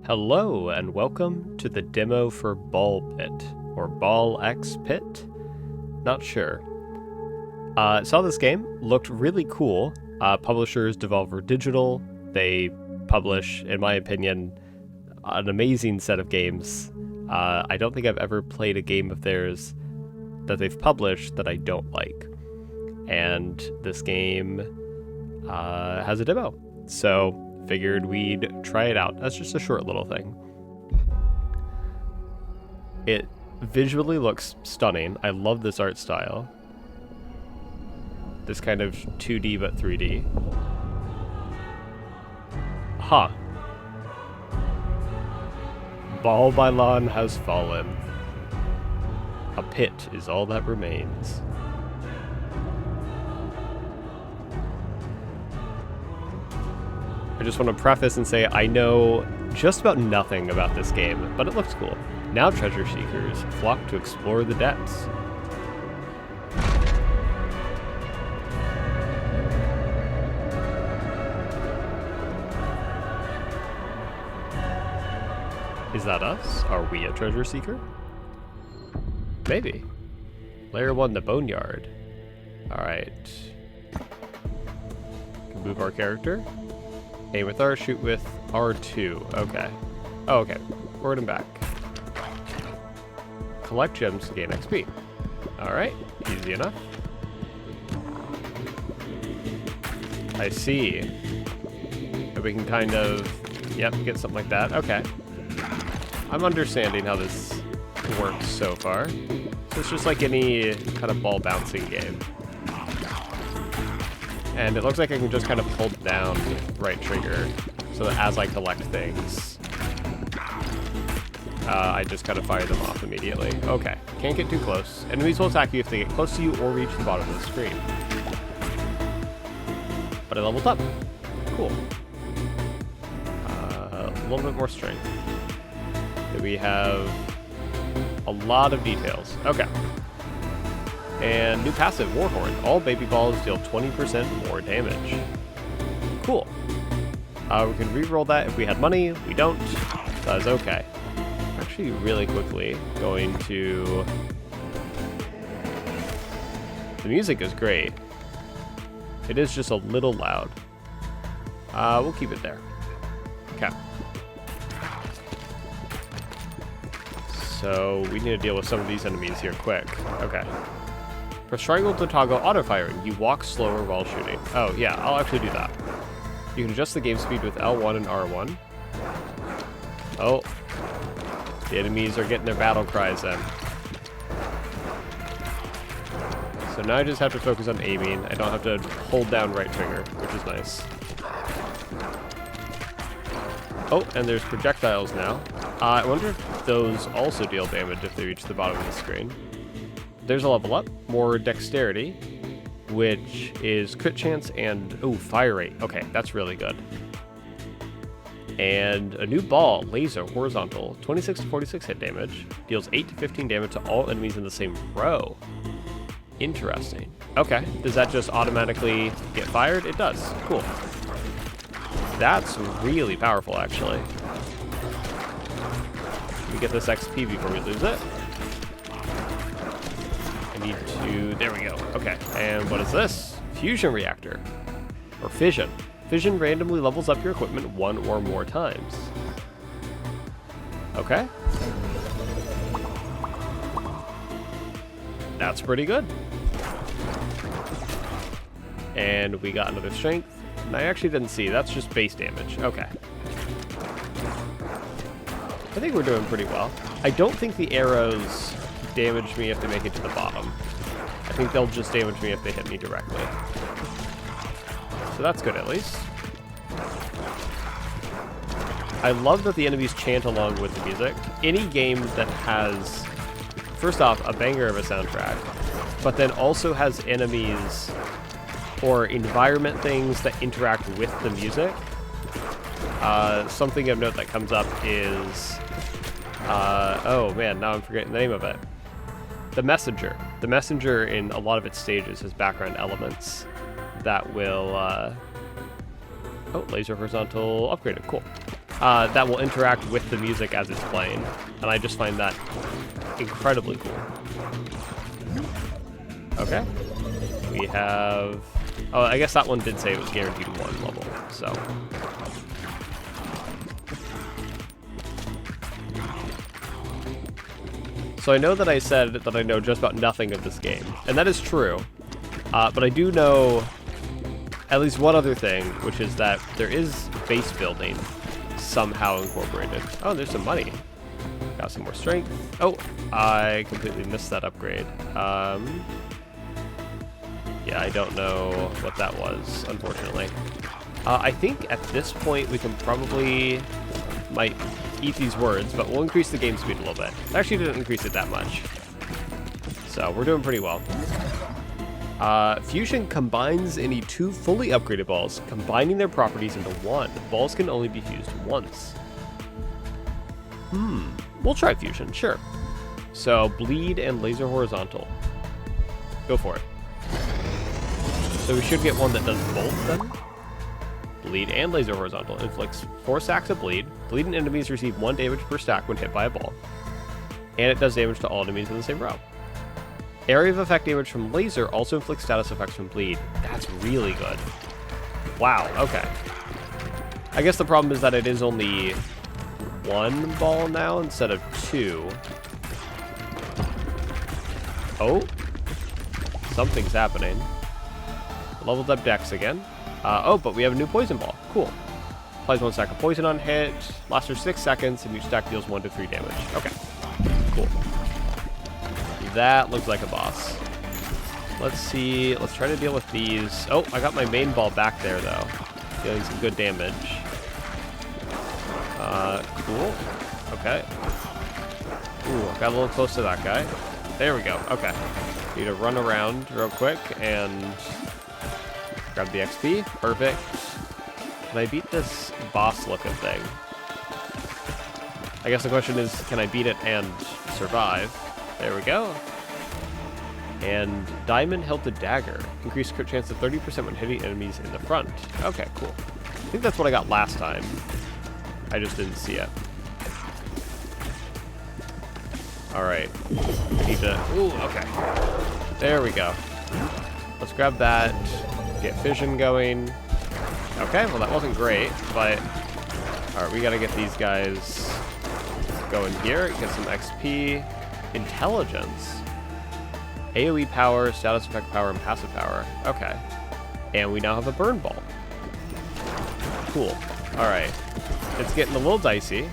Hello and welcome to the demo for Ball Pit, or Ball X Pit? Not sure. Saw this game, looked really cool. Publishers Devolver Digital. They publish, in my opinion, an amazing set of games. I don't think I've ever played a game of theirs that they've published that I don't like. And this game has a demo. So figured we'd try it out. That's just a short little thing. It visually looks stunning. I love this art style. This kind of 2D but 3D. Huh. Ball Bylon has fallen. A pit is all that remains. I just want to preface and say I know just about nothing about this game, but it looks cool. Now treasure seekers flock to explore the depths. Is that us? Are we a treasure seeker? Maybe. Layer 1, the boneyard. Alright. Can move our character. Aim with R, shoot with R2. Okay. Oh, okay. Forward and back. Collect gems to gain XP. Alright. Easy enough. I see. And we can kind of... Yep, get something like that. Okay. I'm understanding how this works so far. So it's just like any kind of ball bouncing game. And it looks like I can just kind of hold down right trigger so that as I collect things, I just kind of fire them off immediately. Okay, can't get too close. Enemies will attack you if they get close to you or reach the bottom of the screen. But I leveled up. Cool. A little bit more strength. We have a lot of details. Okay. And new passive, Warhorn. All baby balls deal 20% more damage. Cool. We can re-roll that if we had money. We don't. That's okay. Actually, really quickly, going to... The music is great. It is just a little loud. We'll keep it there. Okay. So we need to deal with some of these enemies here quick. Okay. Press triangle to toggle auto-firing. You walk slower while shooting. Oh, yeah, I'll actually do that. You can adjust the game speed with L1 and R1. Oh. The enemies are getting their battle cries in. So now I just have to focus on aiming. I don't have to hold down right trigger, which is nice. Oh, and there's projectiles now. I wonder if those also deal damage if they reach the bottom of the screen. There's a level up, more dexterity, which is crit chance and, oh, fire rate. Okay, that's really good. And a new ball, laser, horizontal, 26 to 46 hit damage, deals 8 to 15 damage to all enemies in the same row. Interesting. Okay, does that just automatically get fired? It does. Cool. That's really powerful, actually. We get this XP before we lose it. I need to... There we go. Okay. And what is this? Fusion reactor. Or fission. Fission randomly levels up your equipment 1 or more times. Okay. That's pretty good. And we got another strength. And I actually didn't see. That's just base damage. Okay. I think we're doing pretty well. I don't think the arrows damage me if they make it to the bottom. I think they'll just damage me if they hit me directly. So that's good at least. I love that the enemies chant along with the music. Any game that has, first off, a banger of a soundtrack, but then also has enemies or environment things that interact with the music. Something of note that comes up is... oh man, now I'm forgetting the name of it. The Messenger. The Messenger in a lot of its stages has background elements that will... Oh, laser horizontal upgraded. Cool. that will interact with the music as it's playing. And I just find that incredibly cool. Okay. We have... Oh, I guess that one did say it was guaranteed 1 level, so... So I know that I said that I know just about nothing of this game, and that is true. But I do know at least one other thing, which is that there is base building somehow incorporated. Oh, there's some money. Got some more strength. Oh, I completely missed that upgrade. Yeah, I don't know what that was, unfortunately. I think at this point we can probably might eat these words, but we'll increase the game speed a little bit. It actually didn't increase it that much. So we're doing pretty well. Fusion combines any 2 fully upgraded balls, combining their properties into 1. Balls can only be fused once. We'll try fusion, sure. So, bleed and laser horizontal. Go for it. So we should get one that does both then. Bleed and laser horizontal. Inflicts 4 stacks of bleed. Bleeding enemies receive 1 damage per stack when hit by a ball. And it does damage to all enemies in the same row. Area of effect damage from laser also inflicts status effects from bleed. That's really good. Wow, okay. I guess the problem is that it is only 1 ball now instead of 2. Oh. Something's happening. Leveled up Dex again. Oh, but we have a new poison ball. Cool. Applies 1 stack of poison on hit. Lasts for 6 seconds, and each stack deals 1 to 3 damage. Okay. Cool. That looks like a boss. Let's see. Let's try to deal with these. Oh, I got my main ball back there, though. Dealing some good damage. Cool. Okay. Ooh, got a little close to that guy. There we go. Okay. Need to run around real quick and grab the XP. Perfect. Can I beat this boss-looking thing? I guess the question is, can I beat it and survive? There we go. And Diamond Hilted Dagger. Increased crit chance of 30% when hitting enemies in the front. Okay, cool. I think that's what I got last time. I just didn't see it. Alright. I need to... Ooh, okay. There we go. Let's grab that. Get fission going. Okay, well that wasn't great, but... Alright, we gotta get these guys going here. Get some XP. Intelligence. AoE power, status effect power, and passive power. Okay. And we now have a burn ball. Cool. Alright. It's getting a little dicey.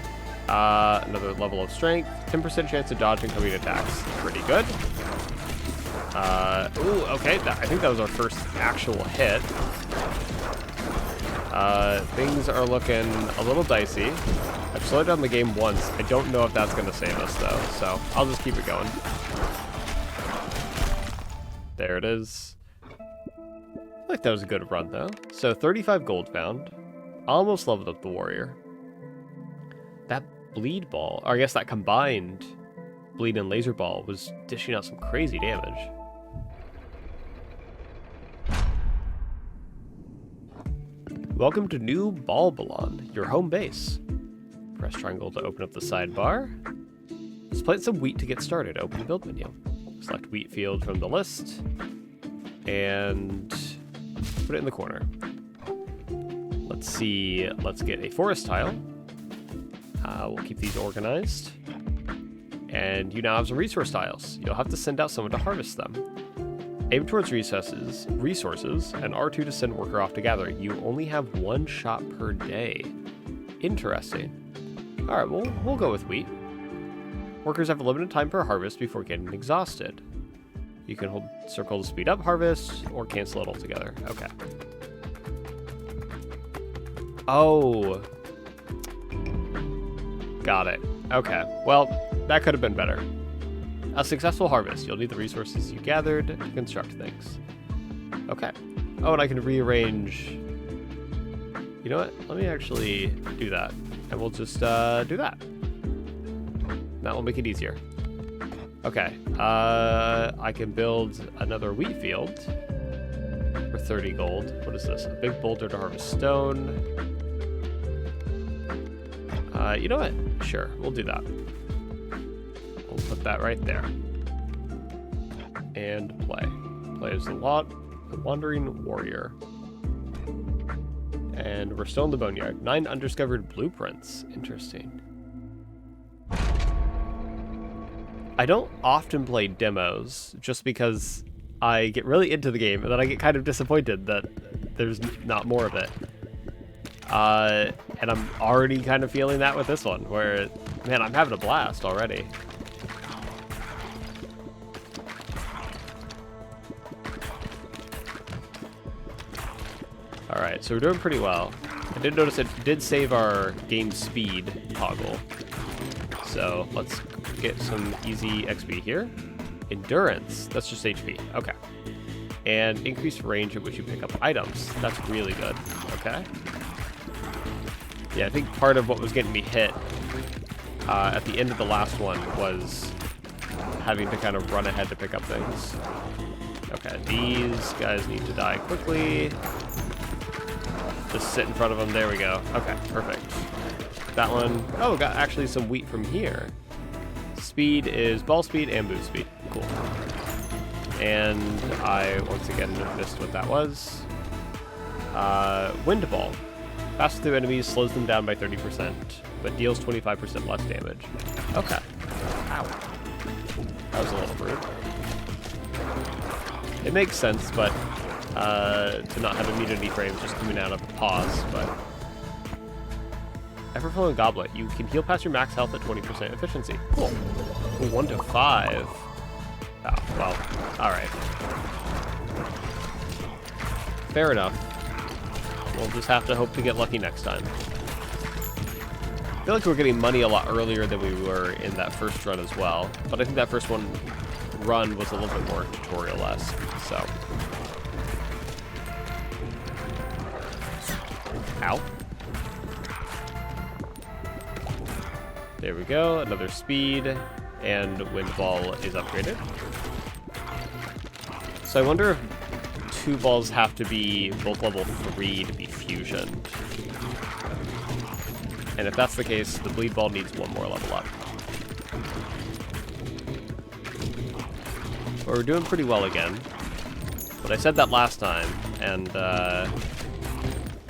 Another level of strength. 10% chance to dodge incoming attacks. Pretty good. Ooh, okay. I think that was our first actual hit. Things are looking a little dicey. I've slowed down the game once. I don't know if that's going to save us, though, so I'll just keep it going. There it is. I feel like that was a good run, though. So 35 gold found. Almost leveled up the warrior. That bleed ball, or I guess that combined bleed and laser ball was dishing out some crazy damage. Welcome to New Ballpocalypse, your home base. Press triangle to open up the sidebar. Let's plant some wheat to get started. Open the build menu. Select wheat field from the list. And put it in the corner. Let's see. Let's get a forest tile. We'll keep these organized. And you now have some resource tiles. You'll have to send out someone to harvest them. Aim towards resources, and R2 to send worker off to gather. You only have 1 shot per day. Interesting. Alright, we'll go with wheat. Workers have a limited time per harvest before getting exhausted. You can hold circle to speed up harvest, or cancel it altogether. Okay. Oh. Got it. Okay. Well, that could have been better. A successful harvest. You'll need the resources you gathered to construct things. Okay. Oh, and I can rearrange... You know what? Let me actually do that. And we'll just do that. That will make it easier. Okay. I can build another wheat field for 30 gold. What is this? A big boulder to harvest stone. You know what? Sure, we'll do that. We'll put that right there. And play. Play as the Wandering Warrior. And we're still in the Boneyard. 9 undiscovered blueprints. Interesting. I don't often play demos just because I get really into the game and then I get kind of disappointed that there's not more of it. And I'm already kind of feeling that with this one, where, man, I'm having a blast already. Alright, so we're doing pretty well. I did notice it did save our game speed toggle. So let's get some easy XP here. Endurance, that's just HP, okay. And increased range at which you pick up items. That's really good, okay. Yeah, I think part of what was getting me hit at the end of the last one was having to kind of run ahead to pick up things. Okay, these guys need to die quickly. Just sit in front of them. There we go. Okay, perfect. That one. Oh, got actually some wheat from here. Speed is ball speed and boost speed. Cool. And I, once again, missed what that was. Wind ball. Passes through enemies, slows them down by 30%, but deals 25% less damage. Okay. Ow. That was a little rude. It makes sense, but to not have immunity frames just coming out of pause, but... Ever-flowing goblet. You can heal past your max health at 20% efficiency. Cool. 1 to 5. Oh, well, alright. Fair enough. We'll just have to hope to get lucky next time. I feel like we're getting money a lot earlier than we were in that first run as well, but I think that first run was a little bit more tutorial-esque, so... Ow. There we go, another speed, and wind ball is upgraded. So I wonder if 2 balls have to be both level 3 to be fusioned. And if that's the case, the bleed ball needs 1 more level up. But we're doing pretty well again. But I said that last time, and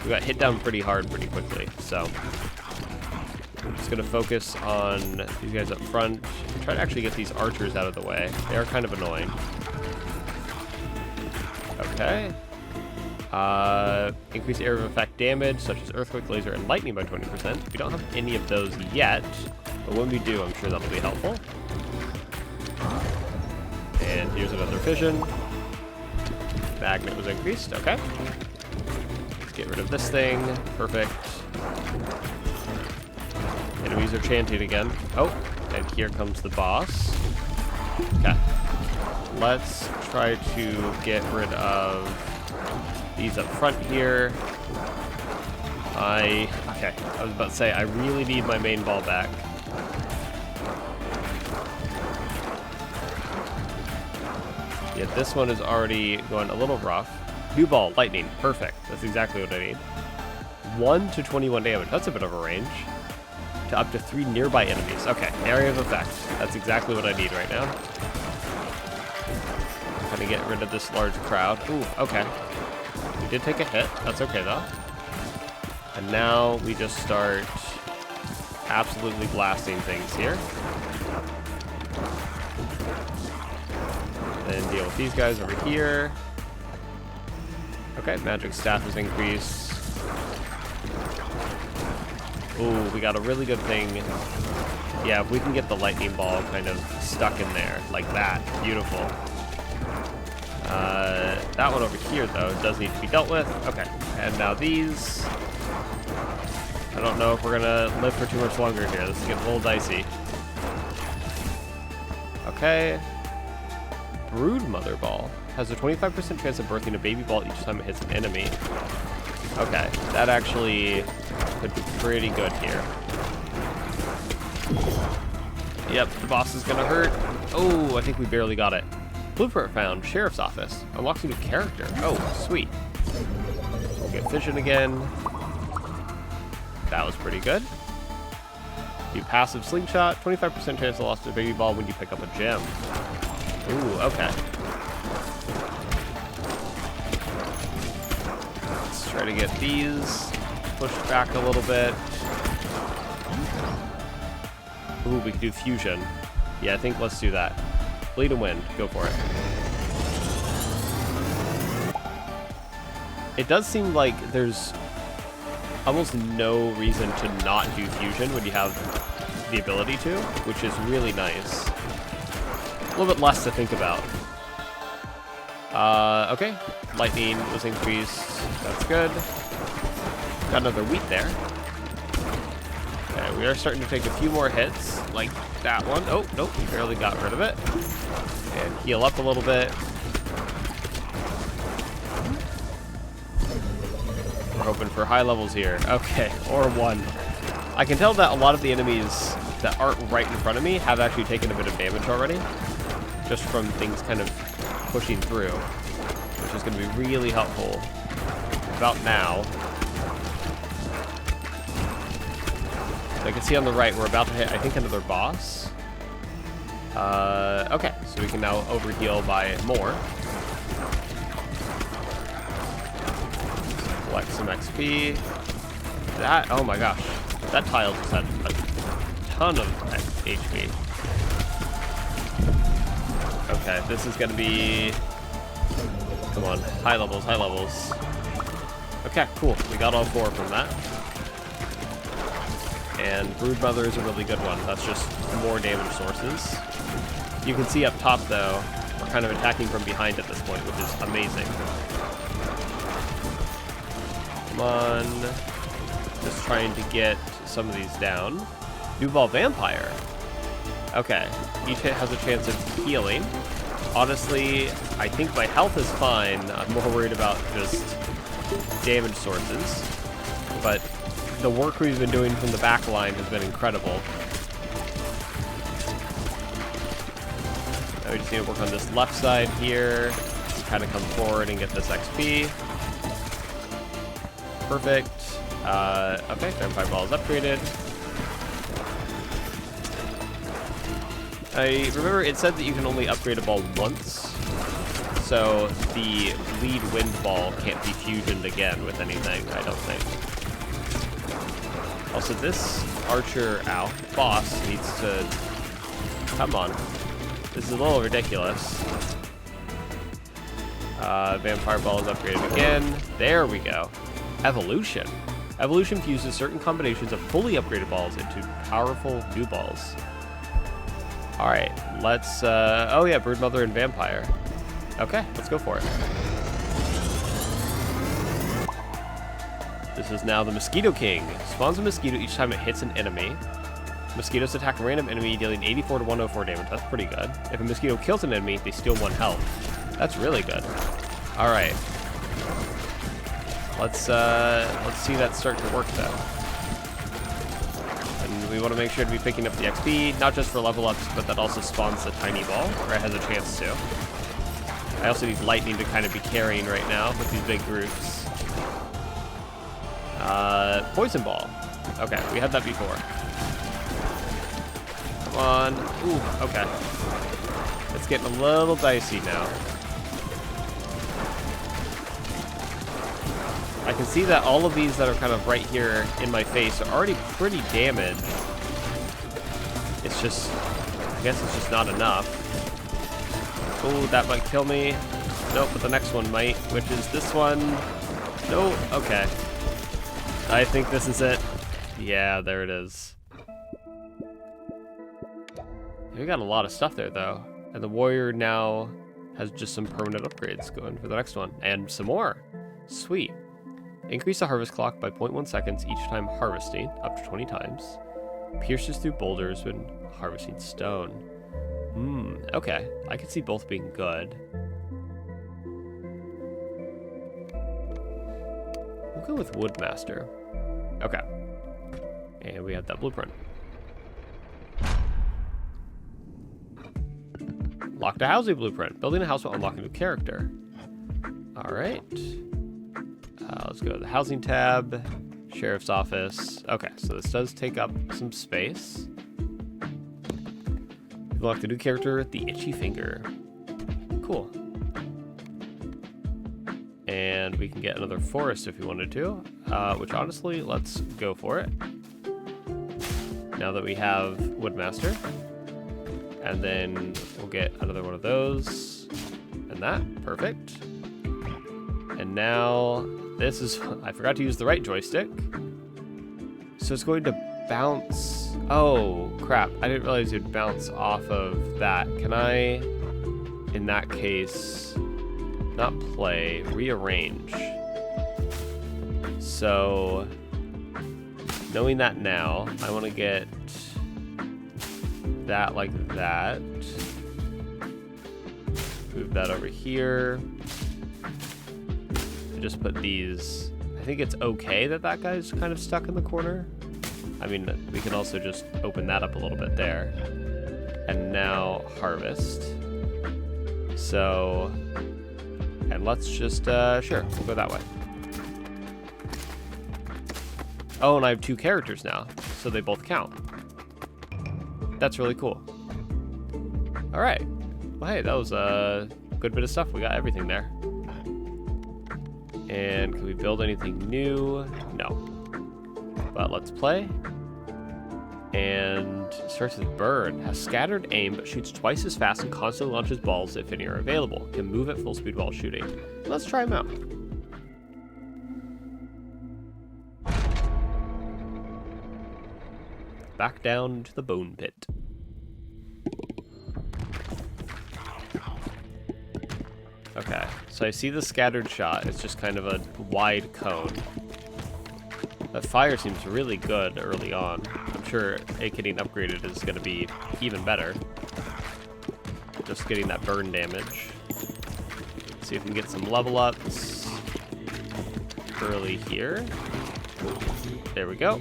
we got hit down pretty hard pretty quickly, so... I'm just going to focus on these guys up front. Try to actually get these archers out of the way. They are kind of annoying. Okay. Increase area of effect damage, such as earthquake, laser, and lightning by 20%. We don't have any of those yet, but when we do, I'm sure that'll be helpful. And here's another fission. Magnet was increased, okay. Let's get rid of this thing. Perfect. Enemies are chanting again. Oh, and here comes the boss. Okay. Let's try to get rid of these up front here. Okay, I was about to say, I really need my main ball back. Yeah, this one is already going a little rough. New ball, lightning, perfect. That's exactly what I need. 1 to 21 damage, that's a bit of a range. To up to 3 nearby enemies. Okay, area of effect. That's exactly what I need right now. Kind of get rid of this large crowd. Ooh, okay. We did take a hit. That's okay, though. And now we just start absolutely blasting things here. Then deal with these guys over here. Okay, magic staff is increased. Ooh, we got a really good thing. Yeah, if we can get the lightning ball kind of stuck in there, like that. Beautiful. That one over here, though, does need to be dealt with. Okay, and now these. I don't know if we're gonna live for too much longer here. This is getting a little dicey. Okay. Brood Mother Ball has a 25% chance of birthing a baby ball each time it hits an enemy. Okay, that actually could be pretty good here. Yep, the boss is gonna hurt. Oh, I think we barely got it. Blueprint found. Sheriff's office. Unlocks a new character. Oh, sweet. We'll get fission again. That was pretty good. Do passive slingshot, 25% chance of loss to a baby ball when you pick up a gem. Ooh, okay. Let's try to get these pushed back a little bit. Ooh, we can do fusion. Yeah, I think let's do that. Bleed and wind, go for it. It does seem like there's almost no reason to not do fusion when you have the ability to, which is really nice. A little bit less to think about. Okay. Lightning was increased. That's good. Got another wheat there. Okay, we are starting to take a few more hits, like that one. Oh, nope, we barely got rid of it. And heal up a little bit. We're hoping for high levels here. Okay, or 1. I can tell that a lot of the enemies that aren't right in front of me have actually taken a bit of damage already, just from things kind of pushing through, which is going to be really helpful about now. I can see on the right, we're about to hit, I think, another boss. Okay, so we can now overheal by more. Collect some XP. That, oh my gosh, that tile just had a ton of HP. Okay, this is gonna be, come on, high levels, high levels. Okay, cool, we got all 4 from that. And Broodmother is a really good one. That's just more damage sources. You can see up top, though, we're kind of attacking from behind at this point, which is amazing. Come on. Just trying to get some of these down. New Ball Vampire. Okay. Each hit has a chance of healing. Honestly, I think my health is fine. I'm more worried about just damage sources. But the work we've been doing from the back line has been incredible. Now we just need to work on this left side here. Kind of come forward and get this XP. Perfect. Okay, Vampire Ball is upgraded. I remember it said that you can only upgrade a ball once. So the lead wind ball can't be fusioned again with anything, I don't think. Also, this archer, boss needs to, come on. This is a little ridiculous. Vampire Ball is upgraded again. There we go. Evolution. Evolution fuses certain combinations of fully upgraded balls into powerful new balls. Alright, let's, oh yeah, Broodmother and Vampire. Okay, let's go for it. This is now the Mosquito King. Spawns a mosquito each time it hits an enemy. Mosquitoes attack a random enemy, dealing 84 to 104 damage. That's pretty good. If a mosquito kills an enemy, they steal 1 health. That's really good. Alright. Let's see that start to work, though. And we want to make sure to be picking up the XP, not just for level ups, but that also spawns the tiny ball, or it has a chance to. I also need lightning to kind of be carrying right now with these big groups. Poison ball. Okay, we had that before. Come on. Ooh, okay. It's getting a little dicey now. I can see that all of these that are kind of right here in my face are already pretty damaged. It's just, I guess it's just not enough. Oh, that might kill me. Nope, but the next one might, which is this one. Nope, okay. I think this is it. Yeah, there it is. We got a lot of stuff there, though. And the warrior now has just some permanent upgrades going for the next one. And some more. Sweet. Increase the harvest clock by 0.1 seconds each time harvesting, up to 20 times. Pierces through boulders when harvesting stone. Okay. I can see both being good. We'll go with Woodmaster. Okay. And we have that blueprint. Locked a housing blueprint. Building a house will unlock a new character. Alright. Let's go to the housing tab. Sheriff's office. Okay, so this does take up some space. We've unlocked a new character, the Itchy Finger. Cool. And we can get another forest if we wanted to, which honestly, let's go for it. Now that we have Woodmaster. And then we'll get another one of those. And that, perfect. And now, this is, I forgot to use the right joystick. So it's going to bounce, oh crap, I didn't realize it'd bounce off of that. Can I, in that case, not play, rearrange? So, knowing that now, I want to get that like that. Move that over here. Just put these. I think it's okay that that guy's kind of stuck in the corner. I mean, we can also just open that up a little bit there. And now harvest. So, and let's just, sure, we'll go that way. Oh, and I have two characters now, so they both count. That's really cool. All right. Well, hey, that was a good bit of stuff. We got everything there. And can we build anything new? No. But let's play. And starts with Burn. Has scattered aim, but shoots twice as fast and constantly launches balls if any are available. Can move at full speed while shooting. Let's try him out. Back down to the bone pit. Okay, so I see the scattered shot. It's just kind of a wide cone. That fire seems really good early on. I'm sure it getting upgraded is going to be even better. Just getting that burn damage. See if we can get some level ups early here. There we go.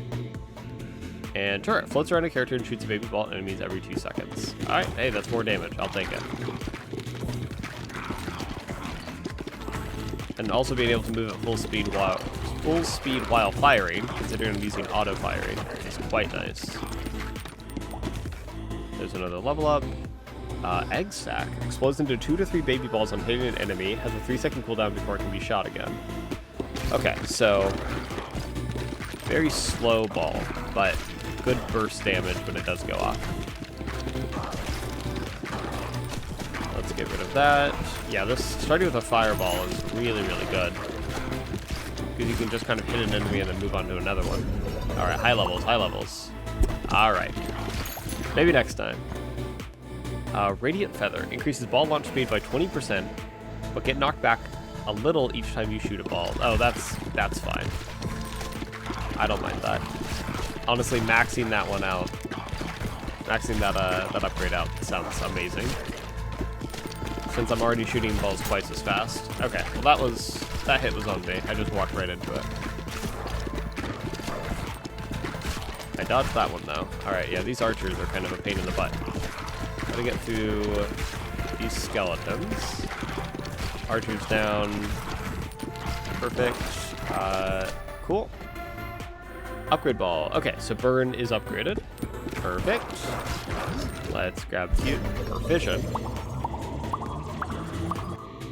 And turret floats around a character and shoots a baby ball at enemies every 2 seconds. Alright, hey, that's more damage. I'll take it. And also being able to move at full speed while firing, considering I'm using auto firing, is quite nice. There's another level up. Egg sack explodes into 2 to 3 baby balls on hitting an enemy. Has a 3-second cooldown before it can be shot again. Okay, so very slow ball, but good burst damage when it does go off. Let's get rid of that. Yeah, this starting with a fireball is really, really good. Because you can just kind of hit an enemy and then move on to another one. Alright, high levels, high levels. Alright. Maybe next time. Radiant Feather. Increases ball launch speed by 20%, but get knocked back a little each time you shoot a ball. Oh, that's fine. I don't mind that. Honestly, maxing that one out, maxing that upgrade out sounds amazing. Since I'm already shooting balls twice as fast. Okay, well that hit was on me. I just walked right into it. I dodged that one though. Alright, yeah, these archers are kind of a pain in the butt. Gotta get through these skeletons. Archers down. Perfect. Cool. Upgrade ball. Okay, so burn is upgraded. Perfect. Let's grab cute or vision.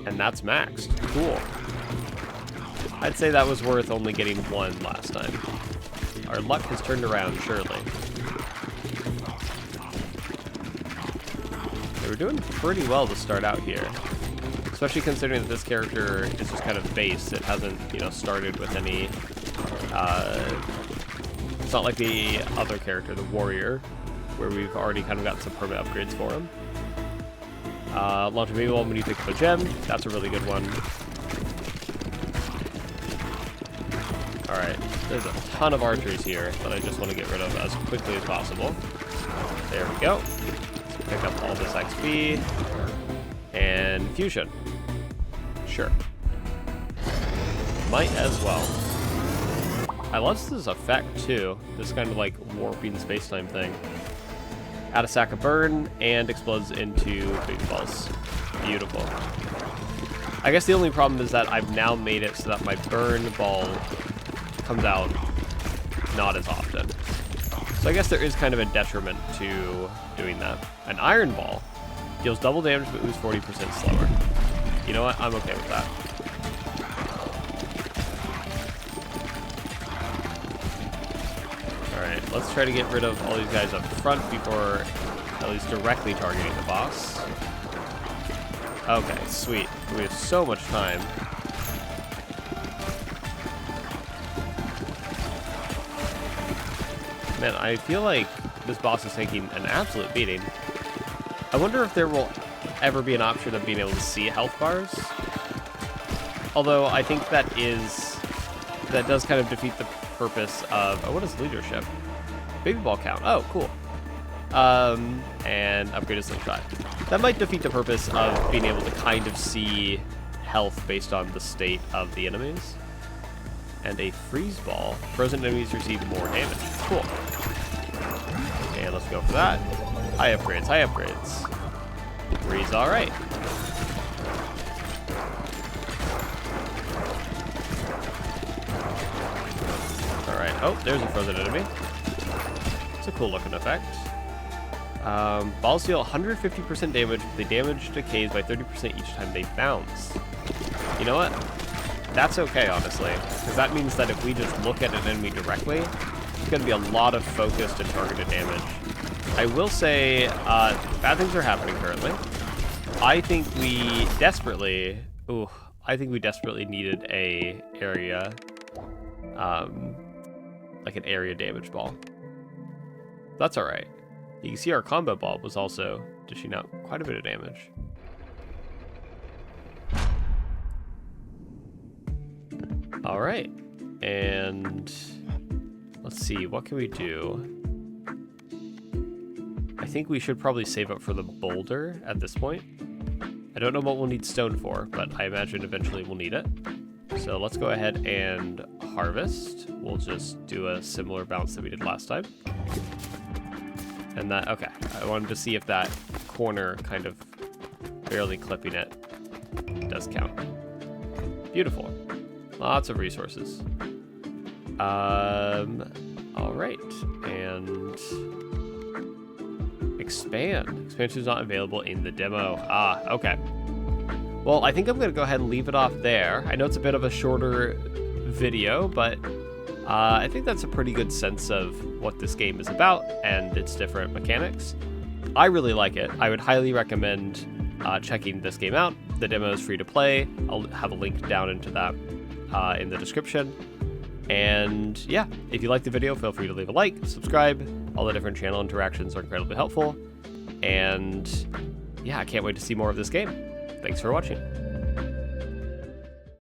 And that's maxed. Cool. I'd say that was worth only getting one last time. Our luck has turned around, surely. Okay, we're doing pretty well to start out here. Especially considering that this character is just kind of base. It hasn't, started with any... it's not like the other character, the warrior, where we've already kind of got some permanent upgrades for him. Launch a baby ball when you pick up a gem. That's a really good one. Alright, there's a ton of archers here that I just want to get rid of as quickly as possible. There we go. Let's pick up all this XP. And fusion. Sure. Might as well. I love this effect too. This kind of like warping space-time thing. Add a sack of burn and explodes into baby balls. Beautiful. I guess the only problem is that I've now made it so that my burn ball comes out not as often. So I guess there is kind of a detriment to doing that. An Iron Ball deals double damage but moves 40% slower. You know what? I'm okay with that. Alright, let's try to get rid of all these guys up front before at least directly targeting the boss. Okay, sweet. We have so much time. Man, I feel like this boss is taking an absolute beating. I wonder if there will ever be an option of being able to see health bars. Although I think that does kind of defeat the purpose of... Oh, what is leadership? Baby ball count. Oh, cool. And upgraded slingshot. That might defeat the purpose of being able to kind of see health based on the state of the enemies. And a freeze ball. Frozen enemies receive more damage. Cool. And let's go for that. High upgrades, high upgrades. Freeze, alright. Alright, oh, there's a frozen enemy. It's a cool looking effect. Balls deal 150% damage. The damage decays by 30% each time they bounce. You know what? That's okay, honestly, because that means that if we just look at an enemy directly, it's going to be a lot of focused and targeted damage. I will say, bad things are happening currently. I think we desperately needed a area, like an area damage ball. That's all right. You can see our combo ball was also dishing out quite a bit of damage. All right, and let's see, what can we do? I think we should probably save up for the boulder at this point. I don't know what we'll need stone for, but I imagine eventually we'll need it. So let's go ahead and harvest. We'll just do a similar bounce that we did last time. And that, okay, I wanted to see if that corner kind of barely clipping it does count. Beautiful. Lots of resources. All right, and expand. Expansion is not available in the demo. Ah, okay. Well, I think I'm going to go ahead and leave it off there. I know it's a bit of a shorter video, but I think that's a pretty good sense of what this game is about and its different mechanics. I really like it. I would highly recommend checking this game out. The demo is free to play. I'll have a link down into that in the description. And yeah, if you like the video, feel free to leave a like, subscribe. All the different channel interactions are incredibly helpful. And yeah, I can't wait to see more of this game. Thanks for watching.